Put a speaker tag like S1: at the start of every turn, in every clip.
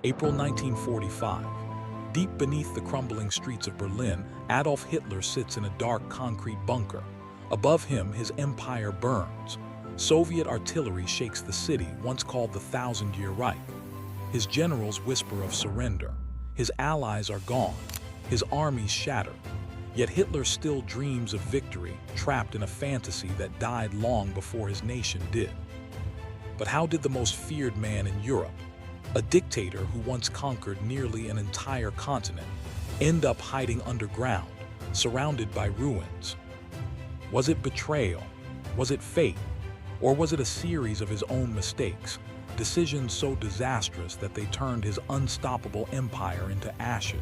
S1: April 1945. Deep beneath the crumbling streets of Berlin, Adolf Hitler sits in a dark concrete bunker. Above him, his empire burns. Soviet artillery shakes the city, once called the Thousand-Year Reich. His generals whisper of surrender. His allies are gone. His armies shattered. Yet Hitler still dreams of victory, trapped in a fantasy that died long before his nation did. But how did the most feared man in Europe, a dictator who once conquered nearly an entire continent, end up hiding underground, surrounded by ruins? Was it betrayal? Was it fate? Or was it a series of his own mistakes, decisions so disastrous that they turned his unstoppable empire into ashes?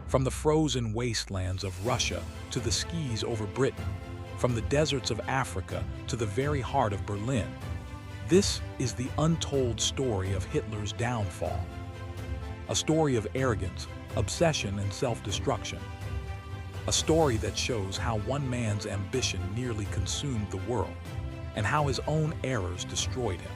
S1: From the frozen wastelands of Russia to the skis over Britain, from the deserts of Africa to the very heart of Berlin, this is the untold story of Hitler's downfall. A story of arrogance, obsession, and self-destruction. A story that shows how one man's ambition nearly consumed the world, and how his own errors destroyed him.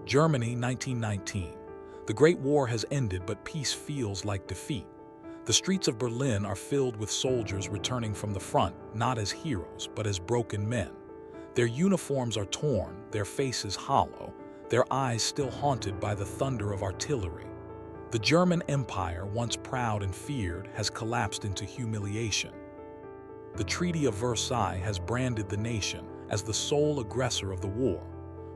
S1: Germany, 1919. The Great War has ended, but peace feels like defeat. The streets of Berlin are filled with soldiers returning from the front, not as heroes, but as broken men. Their uniforms are torn, their faces hollow, their eyes still haunted by the thunder of artillery. The German Empire, once proud and feared, has collapsed into humiliation. The Treaty of Versailles has branded the nation as the sole aggressor of the war,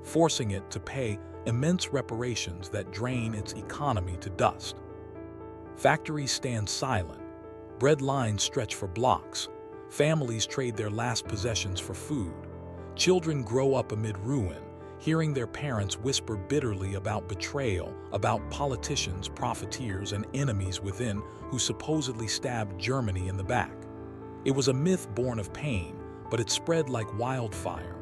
S1: forcing it to pay immense reparations that drain its economy to dust. Factories stand silent, bread lines stretch for blocks, families trade their last possessions for food, children grow up amid ruin, hearing their parents whisper bitterly about betrayal, about politicians, profiteers, and enemies within who supposedly stabbed Germany in the back. It was a myth born of pain, but it spread like wildfire.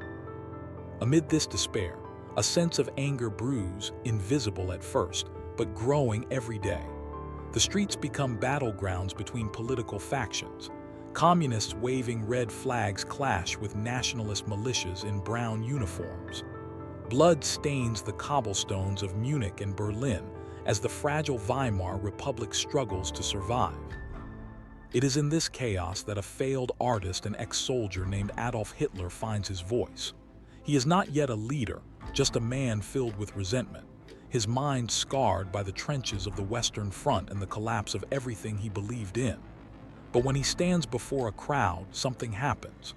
S1: Amid this despair, a sense of anger brews, invisible at first, but growing every day. The streets become battlegrounds between political factions. Communists waving red flags clash with nationalist militias in brown uniforms. Blood stains the cobblestones of Munich and Berlin as the fragile Weimar Republic struggles to survive. It is in this chaos that a failed artist and ex-soldier named Adolf Hitler finds his voice. He is not yet a leader, just a man filled with resentment, his mind scarred by the trenches of the Western Front and the collapse of everything he believed in. But when he stands before a crowd, something happens.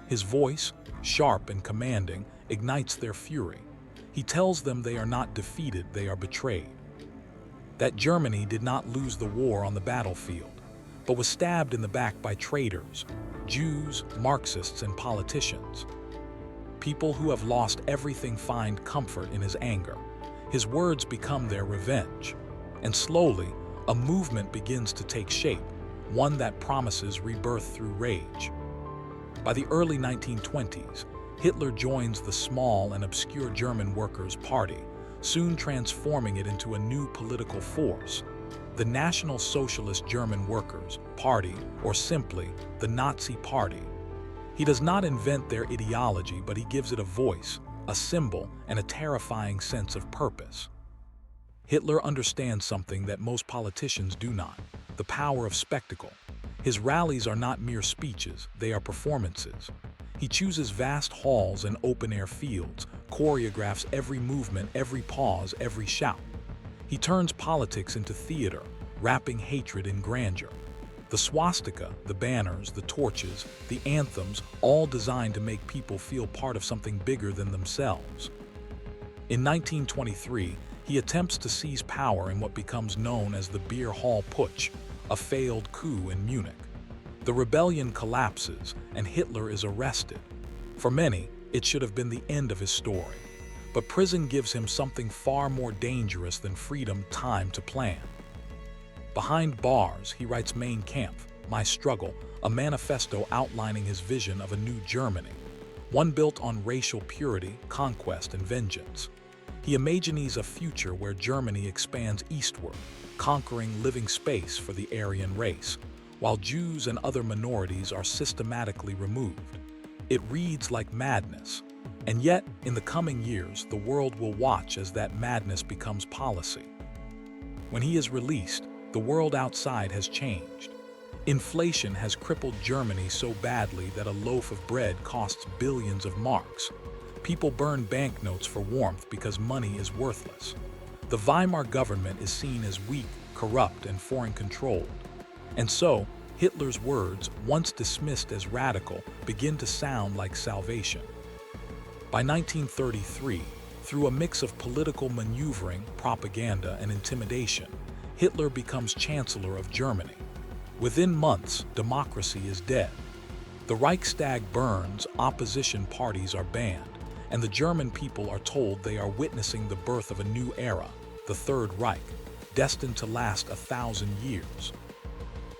S1: His voice, sharp and commanding, ignites their fury. He tells them they are not defeated, they are betrayed. That Germany did not lose the war on the battlefield, but was stabbed in the back by traitors, Jews, Marxists, and politicians. People who have lost everything find comfort in his anger. His words become their revenge. And slowly, a movement begins to take shape, one that promises rebirth through rage. By the early 1920s, Hitler joins the small and obscure German Workers' Party, soon transforming it into a new political force, the National Socialist German Workers' Party, or simply the Nazi Party. He does not invent their ideology, but he gives it a voice, a symbol, and a terrifying sense of purpose. Hitler understands something that most politicians do not: the power of spectacle. His rallies are not mere speeches, they are performances. He chooses vast halls and open-air fields, choreographs every movement, every pause, every shout. He turns politics into theater, wrapping hatred in grandeur. The swastika, the banners, the torches, the anthems, all designed to make people feel part of something bigger than themselves. In 1923, he attempts to seize power in what becomes known as the Beer Hall Putsch, a failed coup in Munich. The rebellion collapses, and Hitler is arrested. For many, it should have been the end of his story. But prison gives him something far more dangerous than freedom: time to plan. Behind bars, he writes Mein Kampf, My Struggle, a manifesto outlining his vision of a new Germany, one built on racial purity, conquest, and vengeance. He imagines a future where Germany expands eastward, conquering living space for the Aryan race, while Jews and other minorities are systematically removed. It reads like madness, and yet, in the coming years, the world will watch as that madness becomes policy. When he is released, the world outside has changed. Inflation has crippled Germany so badly that a loaf of bread costs billions of marks. People burn banknotes for warmth because money is worthless. The Weimar government is seen as weak, corrupt, and foreign-controlled. And so, Hitler's words, once dismissed as radical, begin to sound like salvation. By 1933, through a mix of political maneuvering, propaganda, and intimidation, Hitler becomes Chancellor of Germany. Within months, democracy is dead. The Reichstag burns, opposition parties are banned, and the German people are told they are witnessing the birth of a new era, the Third Reich, destined to last 1,000 years.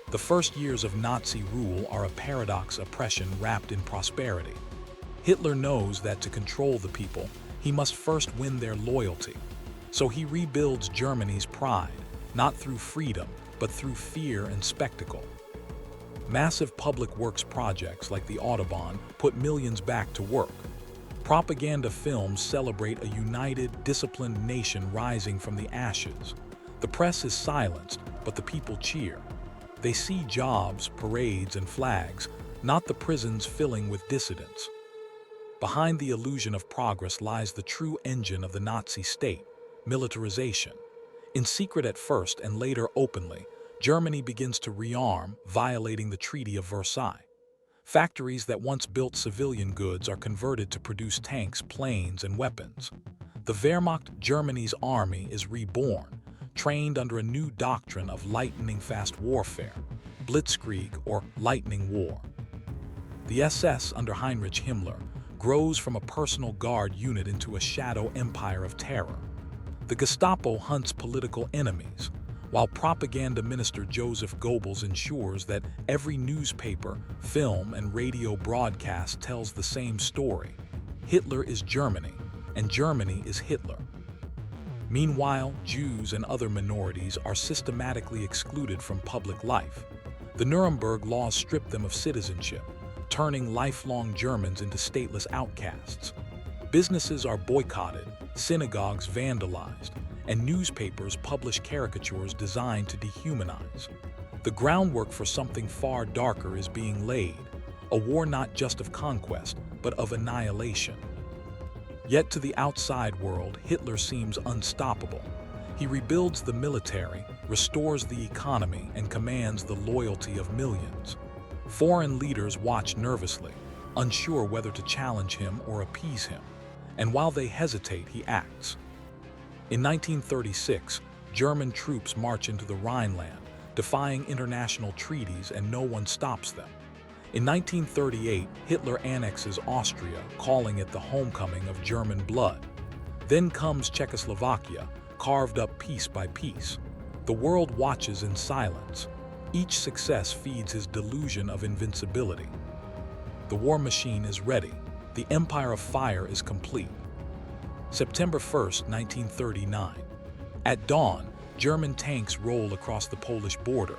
S1: The first years of Nazi rule are a paradox oppression wrapped in prosperity. Hitler knows that to control the people, he must first win their loyalty. So he rebuilds Germany's pride, not through freedom, but through fear and spectacle. Massive public works projects like the Autobahn put millions back to work. Propaganda films celebrate a united, disciplined nation rising from the ashes. The press is silenced, but the people cheer. They see jobs, parades, and flags, not the prisons filling with dissidents. Behind the illusion of progress lies the true engine of the Nazi state, militarization. In secret at first and later openly, Germany begins to rearm, violating the Treaty of Versailles. Factories that once built civilian goods are converted to produce tanks, planes, and weapons. The Wehrmacht, Germany's army, is reborn, trained under a new doctrine of lightning-fast warfare, blitzkrieg or lightning war. The SS under Heinrich Himmler grows from a personal guard unit into a shadow empire of terror. The Gestapo hunts political enemies, while propaganda minister Joseph Goebbels ensures that every newspaper, film, and radio broadcast tells the same story. Hitler is Germany, and Germany is Hitler. Meanwhile, Jews and other minorities are systematically excluded from public life. The Nuremberg laws strip them of citizenship, turning lifelong Germans into stateless outcasts. Businesses are boycotted, synagogues vandalized, and newspapers publish caricatures designed to dehumanize. The groundwork for something far darker is being laid, a war not just of conquest, but of annihilation. Yet to the outside world, Hitler seems unstoppable. He rebuilds the military, restores the economy, and commands the loyalty of millions. Foreign leaders watch nervously, unsure whether to challenge him or appease him. And while they hesitate, he acts. In 1936, German troops march into the Rhineland, defying international treaties, and no one stops them. In 1938, Hitler annexes Austria, calling it the homecoming of German blood. Then comes Czechoslovakia, carved up piece by piece. The world watches in silence. Each success feeds his delusion of invincibility. The war machine is ready. The Empire of Fire is complete. September 1st, 1939. At dawn, German tanks roll across the Polish border.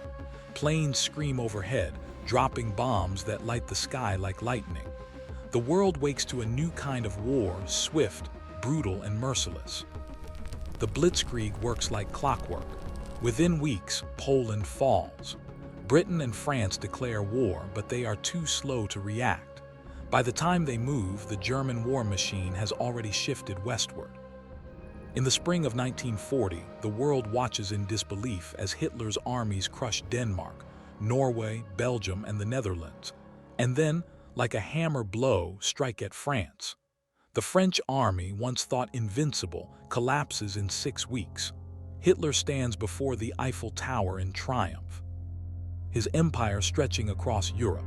S1: Planes scream overhead, dropping bombs that light the sky like lightning. The world wakes to a new kind of war, swift, brutal, and merciless. The blitzkrieg works like clockwork. Within weeks, Poland falls. Britain and France declare war, but they are too slow to react. By the time they move, the German war machine has already shifted westward. In the spring of 1940, the world watches in disbelief as Hitler's armies crush Denmark, Norway, Belgium, and the Netherlands, and then, like a hammer blow, strike at France. The French army, once thought invincible, collapses in 6 weeks. Hitler stands before the Eiffel Tower in triumph, his empire stretching across Europe.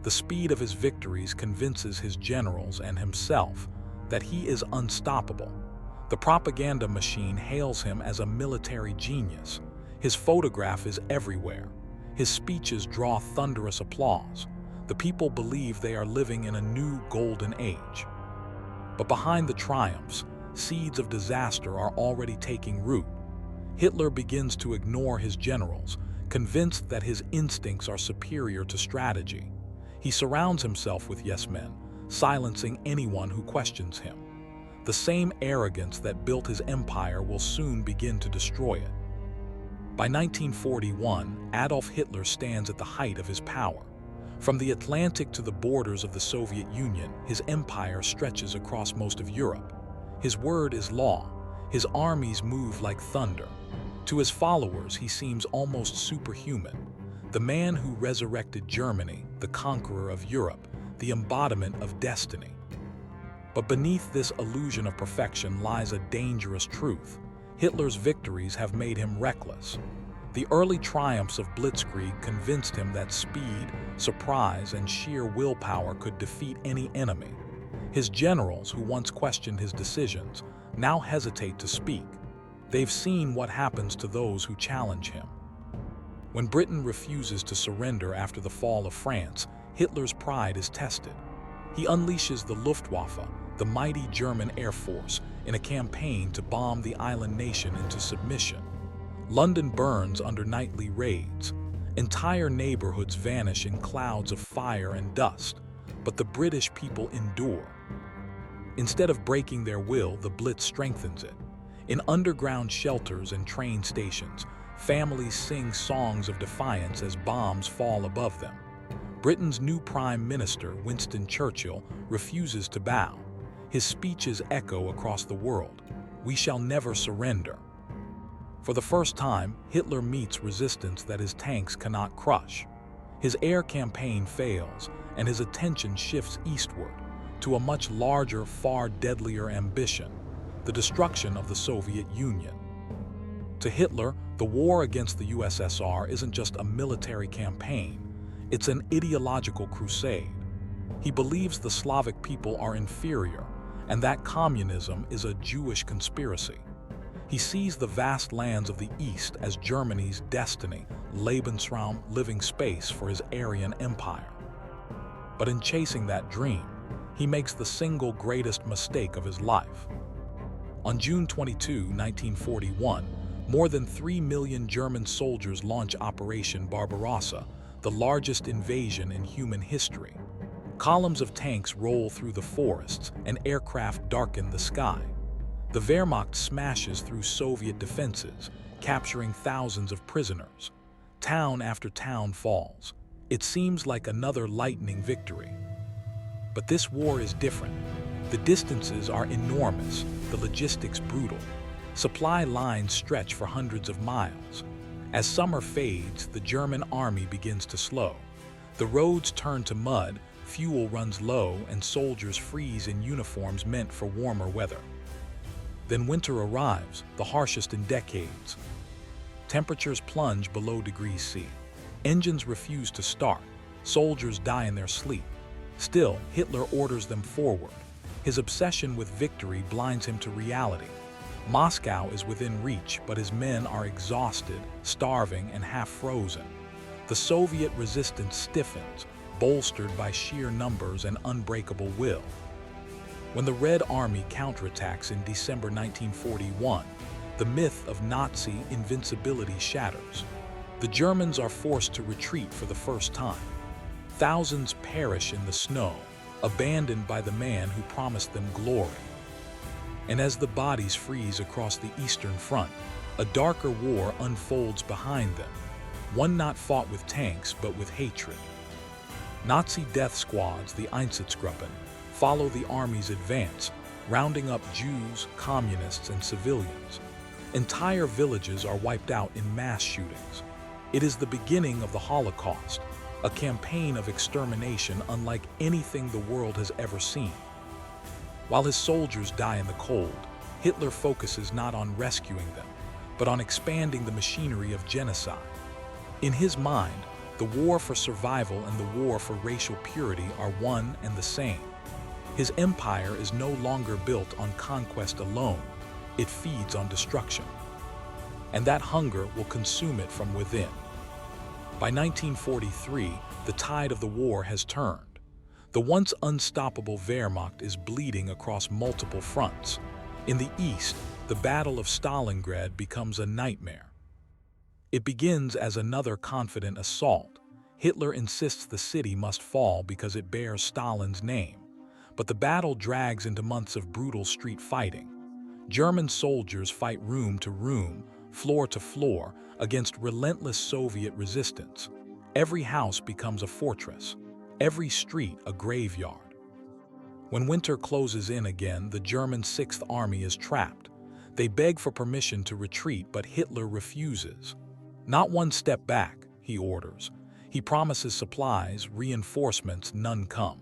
S1: The speed of his victories convinces his generals and himself that he is unstoppable. The propaganda machine hails him as a military genius. His photograph is everywhere. His speeches draw thunderous applause. The people believe they are living in a new golden age. But behind the triumphs, seeds of disaster are already taking root. Hitler begins to ignore his generals, convinced that his instincts are superior to strategy. He surrounds himself with yes men, silencing anyone who questions him. The same arrogance that built his empire will soon begin to destroy it. By 1941, Adolf Hitler stands at the height of his power. From the Atlantic to the borders of the Soviet Union, his empire stretches across most of Europe. His word is law. His armies move like thunder. To his followers, he seems almost superhuman. The man who resurrected Germany, the conqueror of Europe, the embodiment of destiny. But beneath this illusion of perfection lies a dangerous truth. Hitler's victories have made him reckless. The early triumphs of Blitzkrieg convinced him that speed, surprise, and sheer willpower could defeat any enemy. His generals, who once questioned his decisions, now hesitate to speak. They've seen what happens to those who challenge him. When Britain refuses to surrender after the fall of France, Hitler's pride is tested. He unleashes the Luftwaffe, the mighty German Air Force, in a campaign to bomb the island nation into submission. London burns under nightly raids. Entire neighborhoods vanish in clouds of fire and dust, but the British people endure. Instead of breaking their will, the Blitz strengthens it. In underground shelters and train stations, families sing songs of defiance as bombs fall above them. Britain's new Prime Minister, Winston Churchill, refuses to bow. His speeches echo across the world. We shall never surrender. For the first time, Hitler meets resistance that his tanks cannot crush. His air campaign fails, and his attention shifts eastward to a much larger, far deadlier ambition: the destruction of the Soviet Union. To Hitler, the war against the USSR isn't just a military campaign, it's an ideological crusade. He believes the Slavic people are inferior, and that communism is a Jewish conspiracy. He sees the vast lands of the East as Germany's destiny, Lebensraum, living space for his Aryan empire. But in chasing that dream, he makes the single greatest mistake of his life. On June 22, 1941, more than 3 million German soldiers launch Operation Barbarossa, the largest invasion in human history. Columns of tanks roll through the forests and aircraft darken the sky. The Wehrmacht smashes through Soviet defenses, capturing thousands of prisoners. Town after town falls. It seems like another lightning victory. But this war is different. The distances are enormous, the logistics brutal. Supply lines stretch for hundreds of miles. As summer fades, the German army begins to slow. The roads turn to mud, fuel runs low, and soldiers freeze in uniforms meant for warmer weather. Then winter arrives, the harshest in decades. Temperatures plunge below degrees C. Engines refuse to start. Soldiers die in their sleep. Still, Hitler orders them forward. His obsession with victory blinds him to reality. Moscow is within reach, but his men are exhausted, starving, and half frozen. The Soviet resistance stiffens, bolstered by sheer numbers and unbreakable will. When the Red Army counterattacks in December 1941, the myth of Nazi invincibility shatters. The Germans are forced to retreat for the first time. Thousands perish in the snow, abandoned by the man who promised them glory. And as the bodies freeze across the Eastern Front, a darker war unfolds behind them, one not fought with tanks but with hatred. Nazi death squads, the Einsatzgruppen, follow the army's advance, rounding up Jews, communists, and civilians. Entire villages are wiped out in mass shootings. It is the beginning of the Holocaust, a campaign of extermination unlike anything the world has ever seen. While his soldiers die in the cold, Hitler focuses not on rescuing them, but on expanding the machinery of genocide. In his mind, the war for survival and the war for racial purity are one and the same. His empire is no longer built on conquest alone, it feeds on destruction. And that hunger will consume it from within. By 1943, the tide of the war has turned. The once unstoppable Wehrmacht is bleeding across multiple fronts. In the east, the Battle of Stalingrad becomes a nightmare. It begins as another confident assault. Hitler insists the city must fall because it bears Stalin's name. But the battle drags into months of brutal street fighting. German soldiers fight room to room, floor to floor, against relentless Soviet resistance. Every house becomes a fortress, every street a graveyard. When winter closes in again, the German Sixth Army is trapped. They beg for permission to retreat, but Hitler refuses. Not one step back, he orders. He promises supplies, reinforcements, none come.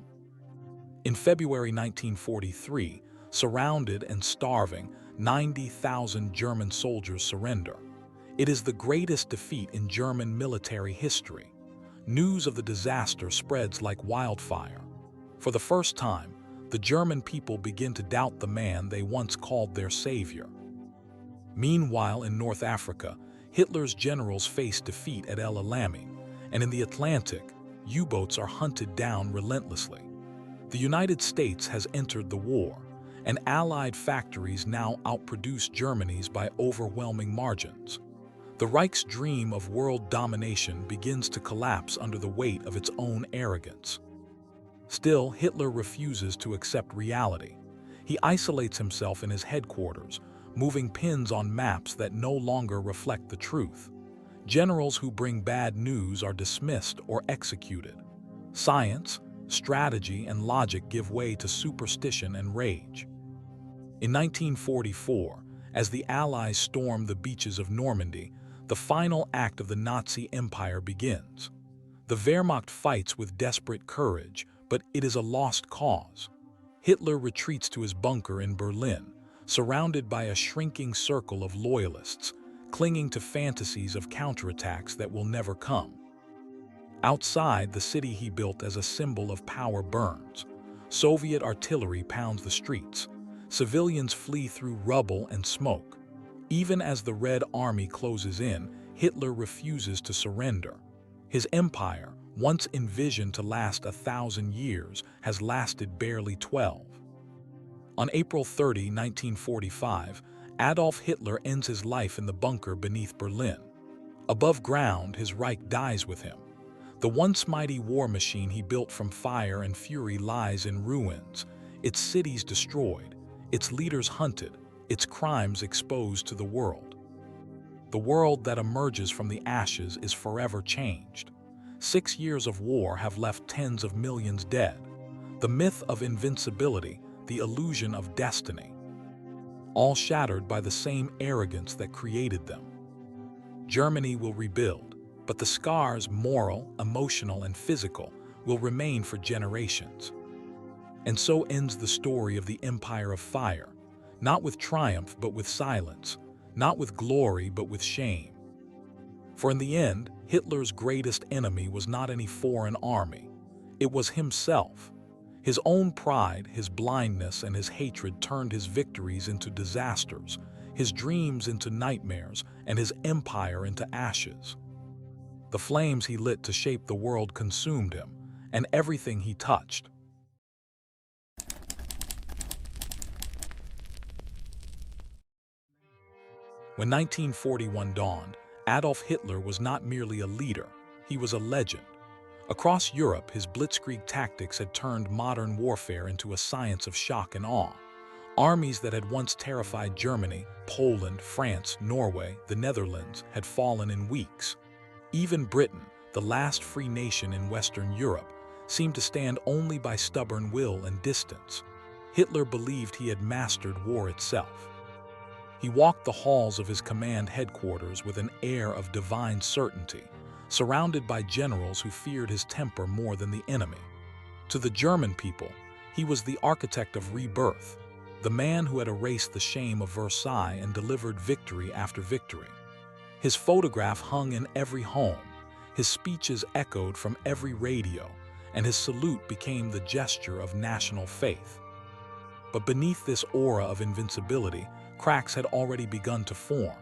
S1: In February 1943, surrounded and starving, 90,000 German soldiers surrender. It is the greatest defeat in German military history. News of the disaster spreads like wildfire. For the first time, the German people begin to doubt the man they once called their savior. Meanwhile, in North Africa, Hitler's generals face defeat at El Alamein, and in the Atlantic, U-boats are hunted down relentlessly. The United States has entered the war, and Allied factories now outproduce Germany's by overwhelming margins. The Reich's dream of world domination begins to collapse under the weight of its own arrogance. Still, Hitler refuses to accept reality. He isolates himself in his headquarters, moving pins on maps that no longer reflect the truth. Generals who bring bad news are dismissed or executed. Science, strategy, and logic give way to superstition and rage. In 1944, as the Allies storm the beaches of Normandy, the final act of the Nazi Empire begins. The Wehrmacht fights with desperate courage, but it is a lost cause. Hitler retreats to his bunker in Berlin, surrounded by a shrinking circle of loyalists, clinging to fantasies of counterattacks that will never come. Outside, the city he built as a symbol of power burns. Soviet artillery pounds the streets. Civilians flee through rubble and smoke. Even as the Red Army closes in, Hitler refuses to surrender. His empire, once envisioned to last 1,000 years, has lasted barely 12. On April 30, 1945, Adolf Hitler ends his life in the bunker beneath Berlin. Above ground, his Reich dies with him. The once mighty war machine he built from fire and fury lies in ruins, its cities destroyed, its leaders hunted, its crimes exposed to the world. The world that emerges from the ashes is forever changed. 6 years of war have left tens of millions dead. The myth of invincibility, the illusion of destiny, all shattered by the same arrogance that created them. Germany will rebuild, but the scars, moral, emotional, and physical, will remain for generations. And so ends the story of the Empire of Fire, not with triumph but with silence, not with glory but with shame. For in the end, Hitler's greatest enemy was not any foreign army. It was himself. His own pride, his blindness, and his hatred turned his victories into disasters, his dreams into nightmares, and his empire into ashes. The flames he lit to shape the world consumed him, and everything he touched. When 1941 dawned, Adolf Hitler was not merely a leader, he was a legend. Across Europe, his blitzkrieg tactics had turned modern warfare into a science of shock and awe. Armies that had once terrified Germany, Poland, France, Norway, the Netherlands, had fallen in weeks. Even Britain, the last free nation in Western Europe, seemed to stand only by stubborn will and distance. Hitler believed he had mastered war itself. He walked the halls of his command headquarters with an air of divine certainty, surrounded by generals who feared his temper more than the enemy. To the German people, he was the architect of rebirth, the man who had erased the shame of Versailles and delivered victory after victory. His photograph hung in every home, his speeches echoed from every radio, and his salute became the gesture of national faith. But beneath this aura of invincibility, cracks had already begun to form.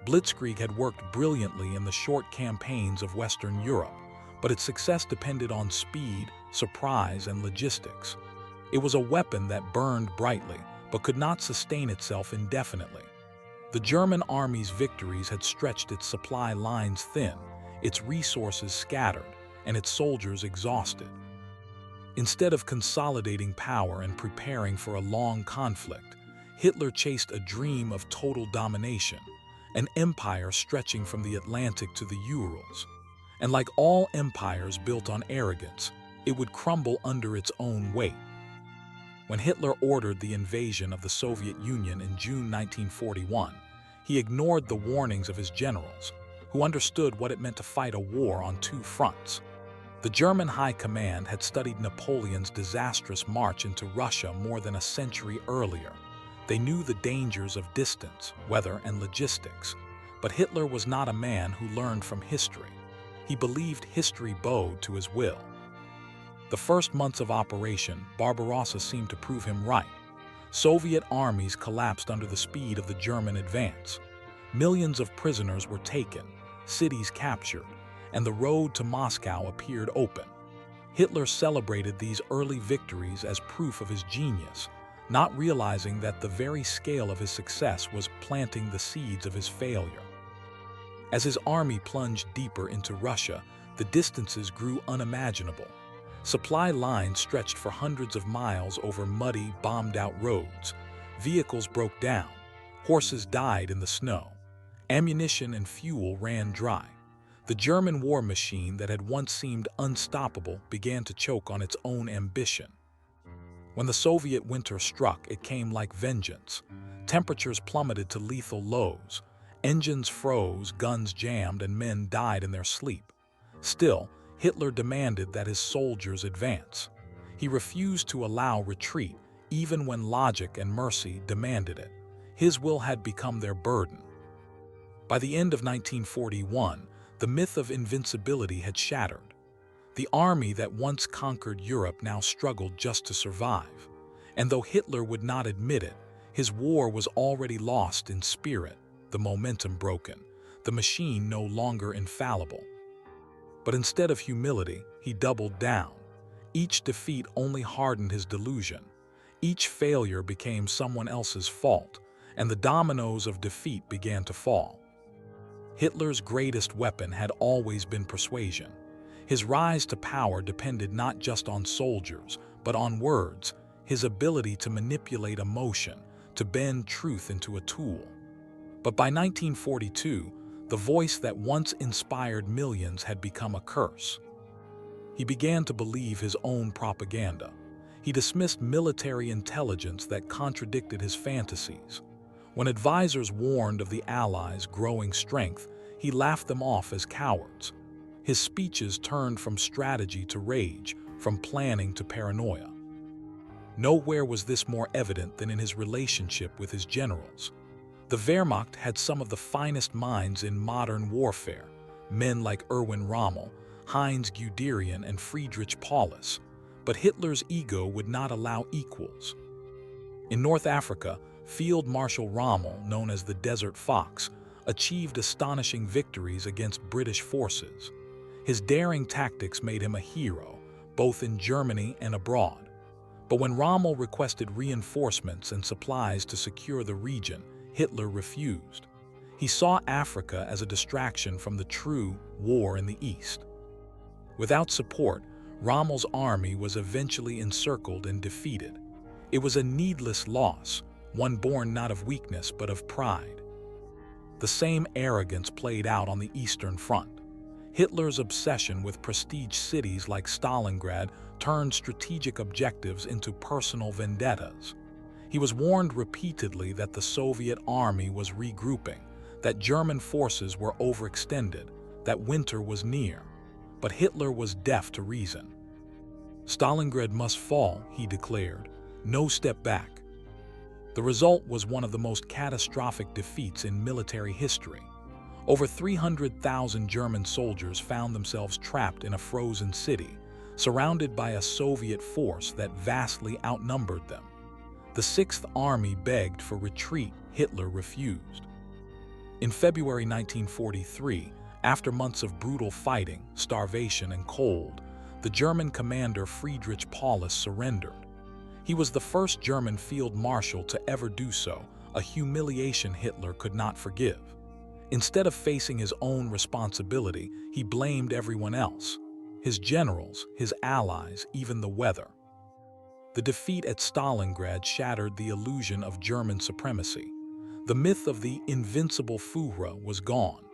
S1: Blitzkrieg had worked brilliantly in the short campaigns of Western Europe, but its success depended on speed, surprise, and logistics. It was a weapon that burned brightly, but could not sustain itself indefinitely. The German army's victories had stretched its supply lines thin, its resources scattered, and its soldiers exhausted. Instead of consolidating power and preparing for a long conflict, Hitler chased a dream of total domination, an empire stretching from the Atlantic to the Urals. And like all empires built on arrogance, it would crumble under its own weight. When Hitler ordered the invasion of the Soviet Union in June 1941, he ignored the warnings of his generals, who understood what it meant to fight a war on two fronts. The German High Command had studied Napoleon's disastrous march into Russia more than a century earlier. They knew the dangers of distance, weather, and logistics. But Hitler was not a man who learned from history. He believed history bowed to his will. The first months of Operation Barbarossa seemed to prove him right. Soviet armies collapsed under the speed of the German advance. Millions of prisoners were taken, cities captured, and the road to Moscow appeared open. Hitler celebrated these early victories as proof of his genius, not realizing that the very scale of his success was planting the seeds of his failure. As his army plunged deeper into Russia, the distances grew unimaginable. Supply lines stretched for hundreds of miles over muddy, bombed-out roads. Vehicles broke down. Horses died in the snow. Ammunition and fuel ran dry. The German war machine that had once seemed unstoppable began to choke on its own ambition. When the Soviet winter struck, it came like vengeance. Temperatures plummeted to lethal lows. Engines froze, guns jammed, and men died in their sleep. Still, Hitler demanded that his soldiers advance. He refused to allow retreat, even when logic and mercy demanded it. His will had become their burden. By the end of 1941, the myth of invincibility had shattered. The army that once conquered Europe now struggled just to survive. And though Hitler would not admit it, his war was already lost in spirit, the momentum broken, the machine no longer infallible. But instead of humility, he doubled down. Each defeat only hardened his delusion. Each failure became someone else's fault, and the dominoes of defeat began to fall. Hitler's greatest weapon had always been persuasion. His rise to power depended not just on soldiers, but on words, his ability to manipulate emotion, to bend truth into a tool. But by 1942, the voice that once inspired millions had become a curse. He began to believe his own propaganda. He dismissed military intelligence that contradicted his fantasies. When advisors warned of the Allies' growing strength, he laughed them off as cowards. His speeches turned from strategy to rage, from planning to paranoia. Nowhere was this more evident than in his relationship with his generals. The Wehrmacht had some of the finest minds in modern warfare, men like Erwin Rommel, Heinz Guderian, and Friedrich Paulus, but Hitler's ego would not allow equals. In North Africa, Field Marshal Rommel, known as the Desert Fox, achieved astonishing victories against British forces. His daring tactics made him a hero, both in Germany and abroad. But when Rommel requested reinforcements and supplies to secure the region, Hitler refused. He saw Africa as a distraction from the true war in the East. Without support, Rommel's army was eventually encircled and defeated. It was a needless loss, one born not of weakness but of pride. The same arrogance played out on the Eastern Front. Hitler's obsession with prestige cities like Stalingrad turned strategic objectives into personal vendettas. He was warned repeatedly that the Soviet army was regrouping, that German forces were overextended, that winter was near. But Hitler was deaf to reason. Stalingrad must fall, he declared. No step back. The result was one of the most catastrophic defeats in military history. Over 300,000 German soldiers found themselves trapped in a frozen city, surrounded by a Soviet force that vastly outnumbered them. The Sixth Army begged for retreat. Hitler refused. In February 1943, after months of brutal fighting, starvation, and cold, the German commander Friedrich Paulus surrendered. He was the first German field marshal to ever do so, a humiliation Hitler could not forgive. Instead of facing his own responsibility, he blamed everyone else: his generals, his allies, even the weather. The defeat at Stalingrad shattered the illusion of German supremacy. The myth of the invincible Führer was gone.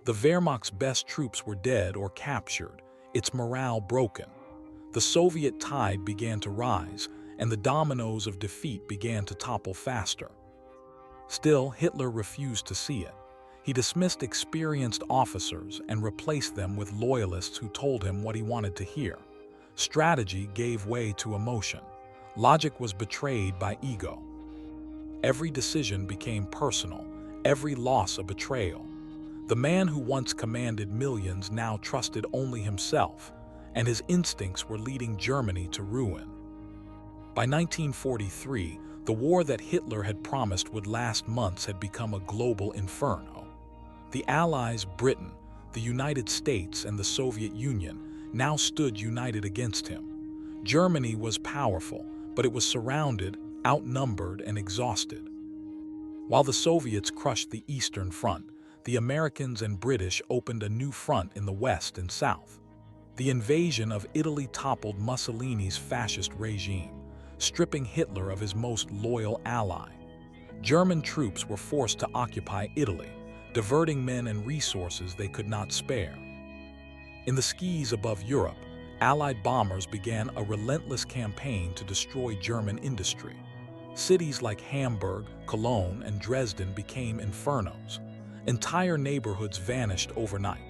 S1: The Wehrmacht's best troops were dead or captured, its morale broken. The Soviet tide began to rise, and the dominoes of defeat began to topple faster. Still, Hitler refused to see it. He dismissed experienced officers and replaced them with loyalists who told him what he wanted to hear. Strategy gave way to emotion. Logic was betrayed by ego. Every decision became personal, every loss a betrayal. The man who once commanded millions now trusted only himself, and his instincts were leading Germany to ruin. By 1943, the war that Hitler had promised would last months had become a global inferno. The Allies, Britain, the United States, and the Soviet Union now stood united against him. Germany was powerful, but it was surrounded, outnumbered, and exhausted. While the Soviets crushed the Eastern Front, the Americans and British opened a new front in the West and South. The invasion of Italy toppled Mussolini's fascist regime, stripping Hitler of his most loyal ally. German troops were forced to occupy Italy, diverting men and resources they could not spare. In the skies above Europe, Allied bombers began a relentless campaign to destroy German industry. Cities like Hamburg, Cologne, and Dresden became infernos. Entire neighborhoods vanished overnight.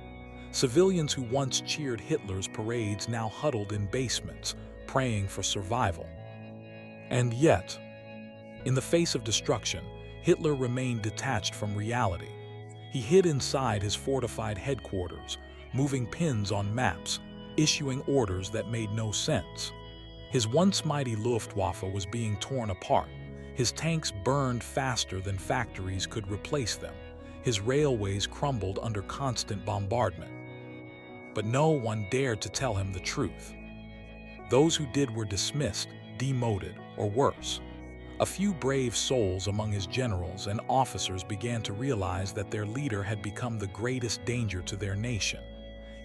S1: Civilians who once cheered Hitler's parades now huddled in basements, praying for survival. And yet, in the face of destruction, Hitler remained detached from reality. He hid inside his fortified headquarters, moving pins on maps, issuing orders that made no sense. His once mighty Luftwaffe was being torn apart. His tanks burned faster than factories could replace them. His railways crumbled under constant bombardment. But no one dared to tell him the truth. Those who did were dismissed, demoted, or worse. A few brave souls among his generals and officers began to realize that their leader had become the greatest danger to their nation.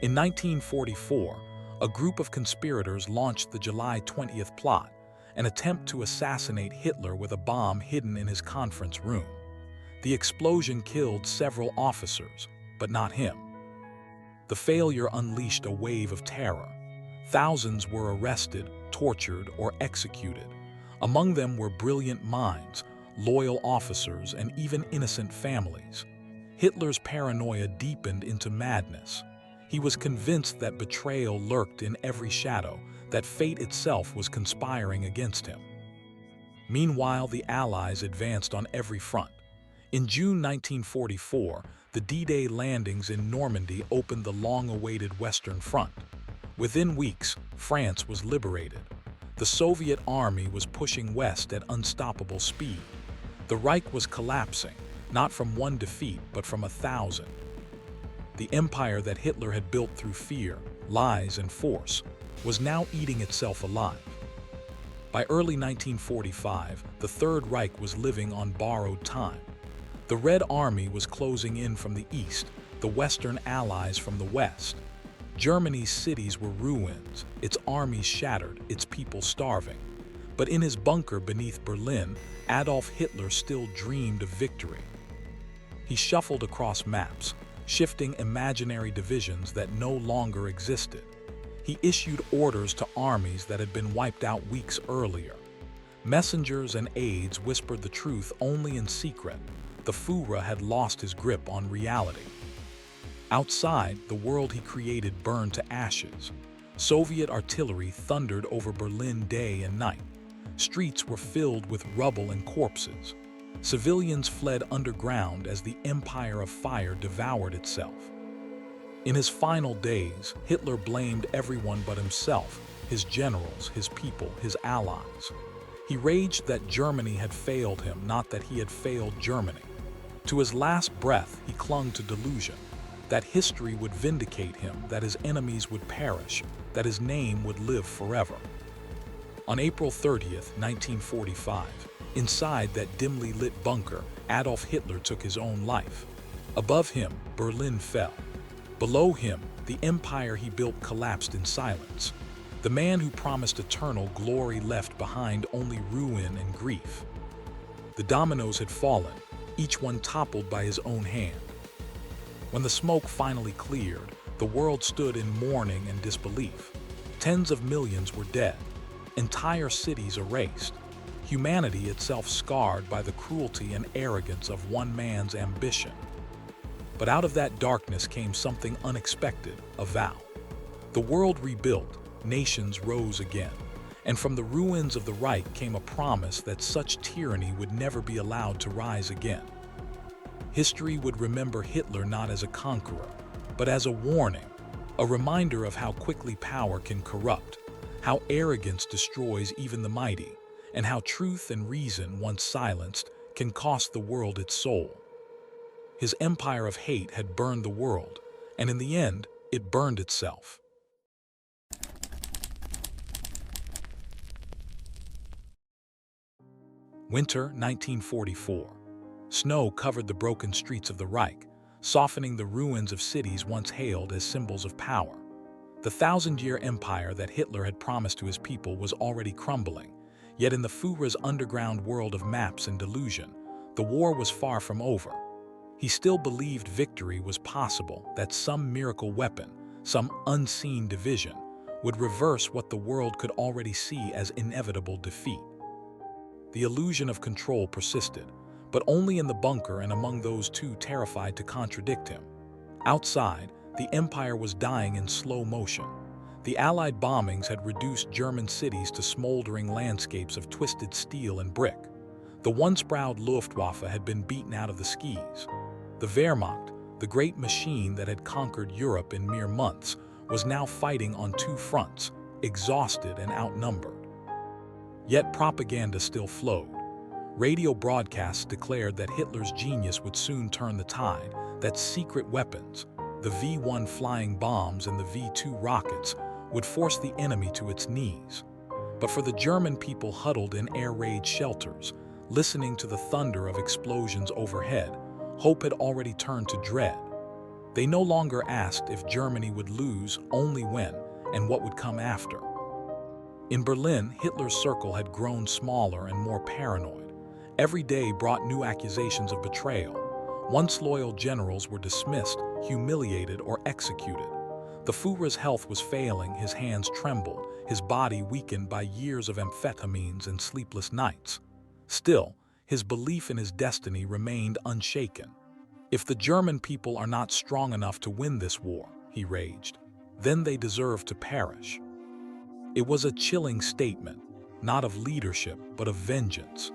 S1: In 1944, a group of conspirators launched the July 20th plot, an attempt to assassinate Hitler with a bomb hidden in his conference room. The explosion killed several officers, but not him. The failure unleashed a wave of terror. Thousands were arrested, tortured, or executed. Among them were brilliant minds, loyal officers, and even innocent families. Hitler's paranoia deepened into madness. He was convinced that betrayal lurked in every shadow, that fate itself was conspiring against him. Meanwhile, the Allies advanced on every front. In June 1944, the D-Day landings in Normandy opened the long-awaited Western Front. Within weeks, France was liberated. The Soviet army was pushing west at unstoppable speed. The Reich was collapsing, not from one defeat, but from 1,000. The empire that Hitler had built through fear, lies, and force was now eating itself alive. By early 1945, the Third Reich was living on borrowed time. The Red Army was closing in from the east, the Western Allies from the west. Germany's cities were ruins, its armies shattered, its people starving. But in his bunker beneath Berlin, Adolf Hitler still dreamed of victory. He shuffled across maps, shifting imaginary divisions that no longer existed. He issued orders to armies that had been wiped out weeks earlier. Messengers and aides whispered the truth only in secret. The Führer had lost his grip on reality. Outside, the world he created burned to ashes. Soviet artillery thundered over Berlin day and night. Streets were filled with rubble and corpses. Civilians fled underground as the empire of fire devoured itself. In his final days, Hitler blamed everyone but himself, his generals, his people, his allies. He raged that Germany had failed him, not that he had failed Germany. To his last breath, he clung to delusion, that history would vindicate him, that his enemies would perish, that his name would live forever. On April 30th, 1945, inside that dimly lit bunker, Adolf Hitler took his own life. Above him, Berlin fell. Below him, the empire he built collapsed in silence. The man who promised eternal glory left behind only ruin and grief. The dominoes had fallen, each one toppled by his own hand. When the smoke finally cleared, the world stood in mourning and disbelief. Tens of millions were dead, entire cities erased, humanity itself scarred by the cruelty and arrogance of one man's ambition. But out of that darkness came something unexpected, a vow. The world rebuilt, nations rose again, and from the ruins of the Reich came a promise that such tyranny would never be allowed to rise again. History would remember Hitler not as a conqueror, but as a warning, a reminder of how quickly power can corrupt, how arrogance destroys even the mighty, and how truth and reason, once silenced, can cost the world its soul. His empire of hate had burned the world, and in the end, it burned itself. Winter 1944. Snow covered the broken streets of the Reich, softening the ruins of cities once hailed as symbols of power. The thousand-year empire that Hitler had promised to his people was already crumbling, yet in the Führer's underground world of maps and delusion, the war was far from over. He still believed victory was possible, that some miracle weapon, some unseen division, would reverse what the world could already see as inevitable defeat. The illusion of control persisted, but only in the bunker and among those too terrified to contradict him. Outside, the empire was dying in slow motion. The Allied bombings had reduced German cities to smoldering landscapes of twisted steel and brick. The once proud Luftwaffe had been beaten out of the skis. The Wehrmacht, the great machine that had conquered Europe in mere months, was now fighting on two fronts, exhausted and outnumbered. Yet propaganda still flowed. Radio broadcasts declared that Hitler's genius would soon turn the tide, that secret weapons, the V-1 flying bombs and the V-2 rockets, would force the enemy to its knees. But for the German people huddled in air-raid shelters, listening to the thunder of explosions overhead, hope had already turned to dread. They no longer asked if Germany would lose, only when, and what would come after. In Berlin, Hitler's circle had grown smaller and more paranoid. Every day brought new accusations of betrayal. Once loyal generals were dismissed, humiliated, or executed. The Führer's health was failing, his hands trembled, his body weakened by years of amphetamines and sleepless nights. Still, his belief in his destiny remained unshaken. If the German people are not strong enough to win this war, he raged, then they deserve to perish. It was a chilling statement, not of leadership, but of vengeance.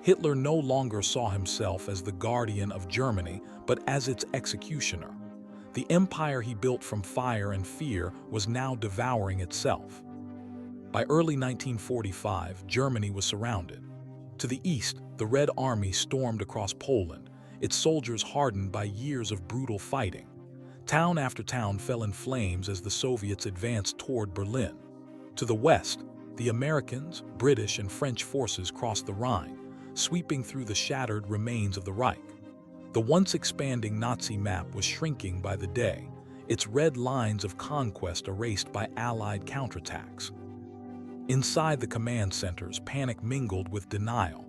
S1: Hitler no longer saw himself as the guardian of Germany, but as its executioner. The empire he built from fire and fear was now devouring itself. By early 1945, Germany was surrounded. To the east, the Red Army stormed across Poland, its soldiers hardened by years of brutal fighting. Town after town fell in flames as the Soviets advanced toward Berlin. To the west, the Americans, British, and French forces crossed the Rhine, sweeping through the shattered remains of the Reich. The once expanding Nazi map was shrinking by the day, its red lines of conquest erased by Allied counterattacks. Inside the command centers, panic mingled with denial.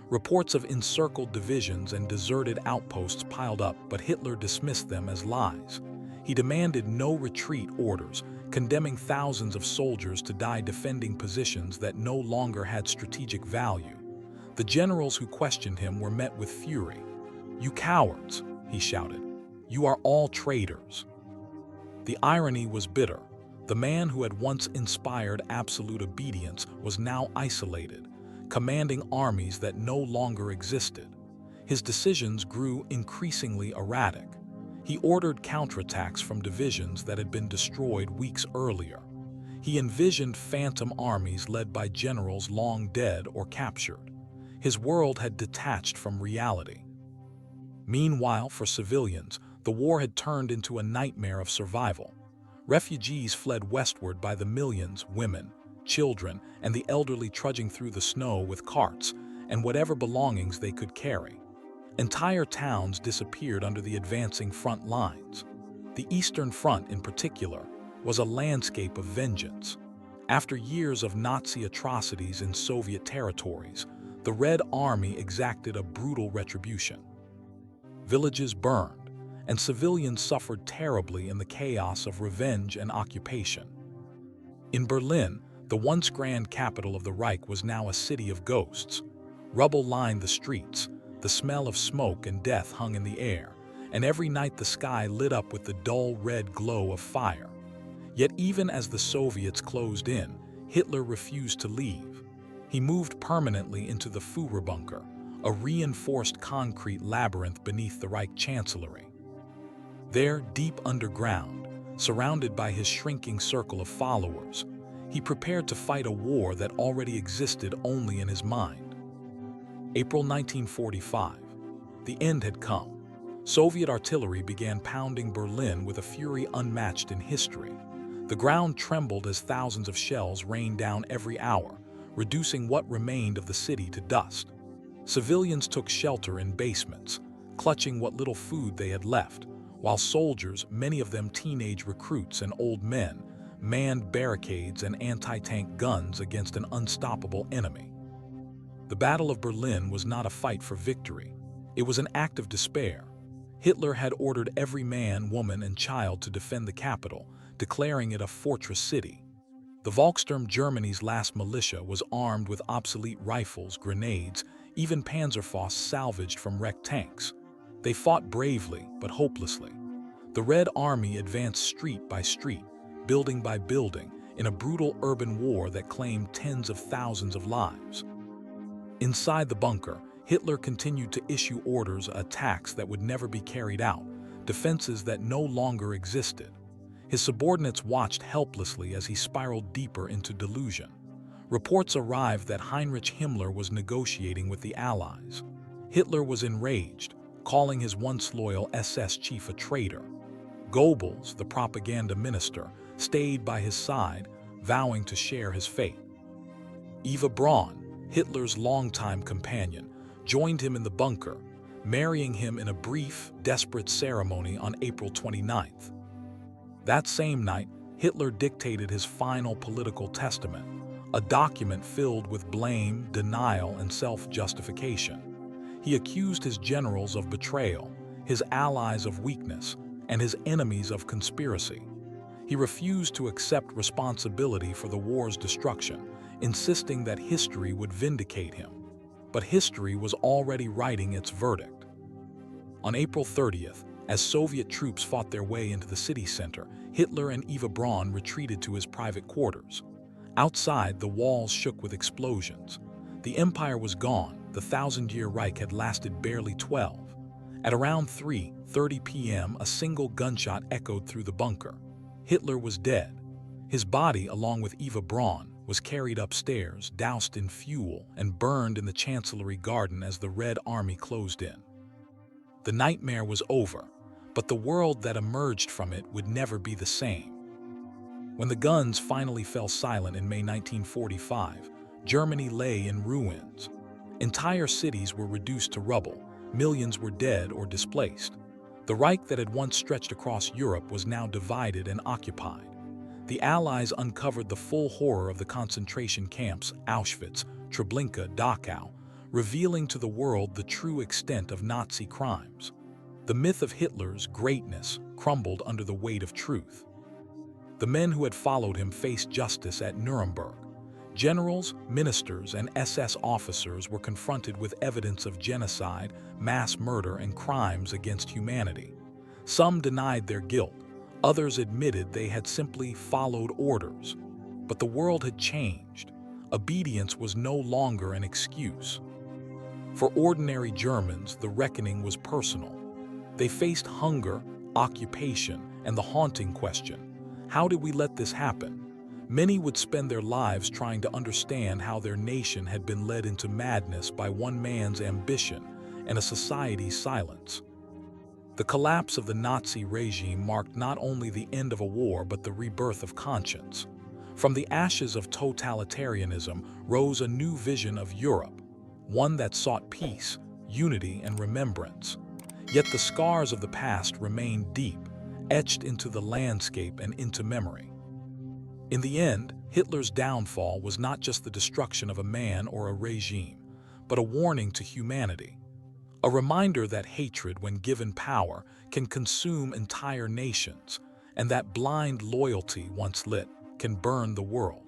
S1: Reports of encircled divisions and deserted outposts piled up, but Hitler dismissed them as lies. He demanded no retreat orders, condemning thousands of soldiers to die defending positions that no longer had strategic value. The generals who questioned him were met with fury. "You cowards," he shouted. "You are all traitors." The irony was bitter. The man who had once inspired absolute obedience was now isolated, commanding armies that no longer existed. His decisions grew increasingly erratic. He ordered counterattacks from divisions that had been destroyed weeks earlier. He envisioned phantom armies led by generals long dead or captured. His world had detached from reality. Meanwhile, for civilians, the war had turned into a nightmare of survival. Refugees fled westward by the millions, women, children, and the elderly trudging through the snow with carts and whatever belongings they could carry. Entire towns disappeared under the advancing front lines. The Eastern Front, in particular, was a landscape of vengeance. After years of Nazi atrocities in Soviet territories, the Red Army exacted a brutal retribution. Villages burned, and civilians suffered terribly in the chaos of revenge and occupation. In Berlin, the once grand capital of the Reich was now a city of ghosts. Rubble lined the streets, the smell of smoke and death hung in the air, and every night the sky lit up with the dull red glow of fire. Yet even as the Soviets closed in, Hitler refused to leave. He moved permanently into the Führer bunker, a reinforced concrete labyrinth beneath the Reich Chancellery. There, deep underground, surrounded by his shrinking circle of followers, he prepared to fight a war that already existed only in his mind. April 1945. The end had come. Soviet artillery began pounding Berlin with a fury unmatched in history. The ground trembled as thousands of shells rained down every hour, reducing what remained of the city to dust. Civilians took shelter in basements, clutching what little food they had left, while soldiers, many of them teenage recruits and old men, manned barricades and anti-tank guns against an unstoppable enemy. The Battle of Berlin was not a fight for victory. It was an act of despair. Hitler had ordered every man, woman, and child to defend the capital, declaring it a fortress city. The Volkssturm, Germany's last militia, was armed with obsolete rifles, grenades, even Panzerfaust salvaged from wrecked tanks. They fought bravely, but hopelessly. The Red Army advanced street by street, building by building, in a brutal urban war that claimed tens of thousands of lives. Inside the bunker, Hitler continued to issue orders, attacks that would never be carried out, defenses that no longer existed. His subordinates watched helplessly as he spiraled deeper into delusion. Reports arrived that Heinrich Himmler was negotiating with the Allies. Hitler was enraged, calling his once loyal SS chief a traitor. Goebbels, the propaganda minister, stayed by his side, vowing to share his fate. Eva Braun, Hitler's longtime companion, joined him in the bunker, marrying him in a brief, desperate ceremony on April 29th. That same night, Hitler dictated his final political testament, a document filled with blame, denial, and self-justification. He accused his generals of betrayal, his allies of weakness, and his enemies of conspiracy. He refused to accept responsibility for the war's destruction, insisting that history would vindicate him. But history was already writing its verdict. On April 30th, as Soviet troops fought their way into the city center, Hitler and Eva Braun retreated to his private quarters. Outside, the walls shook with explosions. The empire was gone. The thousand-year Reich had lasted barely 12. At around 3:30 p.m., a single gunshot echoed through the bunker. Hitler was dead. His body, along with Eva Braun, was carried upstairs, doused in fuel, and burned in the Chancellery garden as the Red Army closed in. The nightmare was over, but the world that emerged from it would never be the same. When the guns finally fell silent in May 1945, Germany lay in ruins. Entire cities were reduced to rubble, millions were dead or displaced. The Reich that had once stretched across Europe was now divided and occupied. The Allies uncovered the full horror of the concentration camps, Auschwitz, Treblinka, Dachau, revealing to the world the true extent of Nazi crimes. The myth of Hitler's greatness crumbled under the weight of truth. The men who had followed him faced justice at Nuremberg. Generals, ministers, and SS officers were confronted with evidence of genocide, mass murder, and crimes against humanity. Some denied their guilt. Others admitted they had simply followed orders. But the world had changed. Obedience was no longer an excuse. For ordinary Germans, the reckoning was personal. They faced hunger, occupation, and the haunting question: how did we let this happen? Many would spend their lives trying to understand how their nation had been led into madness by one man's ambition and a society's silence. The collapse of the Nazi regime marked not only the end of a war but the rebirth of conscience. From the ashes of totalitarianism rose a new vision of Europe, one that sought peace, unity, and remembrance. Yet the scars of the past remained deep, etched into the landscape and into memory. In the end, Hitler's downfall was not just the destruction of a man or a regime, but a warning to humanity. A reminder that hatred, when given power, can consume entire nations, and that blind loyalty, once lit, can burn the world.